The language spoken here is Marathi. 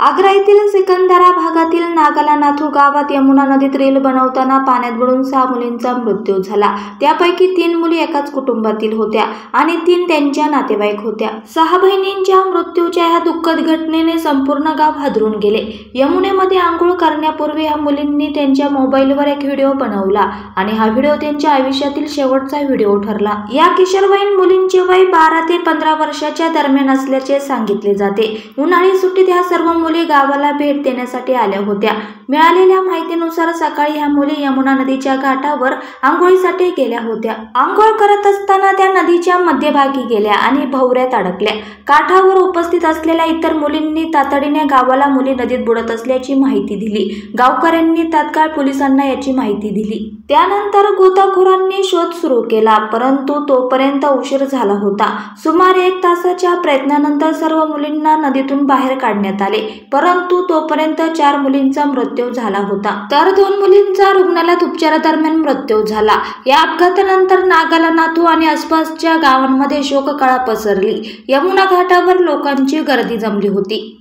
आग्रा येथील सिकंदरा भागातील नागाला नाथू गावात यमुना नदीत रील बनवताना पाण्यात बुडून 6 मुलींचा मृत्यू झाला। त्यापैकी 3 मुली एकाच कुटुंबातील होत्या आणि 3 त्यांच्या नातेवाईक होत्या। 6 बहिणींच्या मृत्यूच्या या दुःखद घटनेने संपूर्ण गाव हादरून गेले। यमुनेमध्ये आंघोळ करण्यापूर्वी या मुलींनी त्यांच्या मोबाईलवर एक व्हिडिओ बनवला आणि हा व्हिडिओ त्यांच्या आयुष्यातील शेवटचा व्हिडिओ ठरला। या किशोरवयीन मुलींचे वय 12 ते 15 वर्षाच्या दरम्यान असल्याचे सांगितले जाते। उन्हाळी सुट्टीत ह्या सर्व मुली गावाला भेट देण्यासाठी आल्या होत्या। मिळालेल्या माहितीनुसार सकाळी ह्या मुली यमुना नदीच्या घाटावर आंघोळीसाठी गेल्या होत्या। आंघोळ करत असताना त्या नदीच्या मध्यभागी गेल्या आणि भोवऱ्यात अडकल्या। काठावर उपस्थित असलेल्या इतर मुलींनी तातडीने गावाला मुली नदीत बुडत असल्याची माहिती दिली। गावकऱ्यांनी तात्काळ पोलिसांना याची माहिती दिली। त्यानंतर गोताखोरांनी शोध सुरू केला, परंतु तोपर्यंत उशीर झाला होता। सुमारे 1 तासाच्या प्रयत्नानंतर सर्व मुलींना नदीतून बाहेर काढण्यात आले, परंतु तोपर्यंत 4 मुलींचा मृत्यू झाला होता, तर 2 मुलींचा रुग्णालयात उपचारादरम्यान मृत्यू झाला। या अपघातानंतर नागाला नाथू आणि आसपासच्या गावांमध्ये शोककळा पसरली। यमुना घाटावर लोकांची गर्दी जमली होती।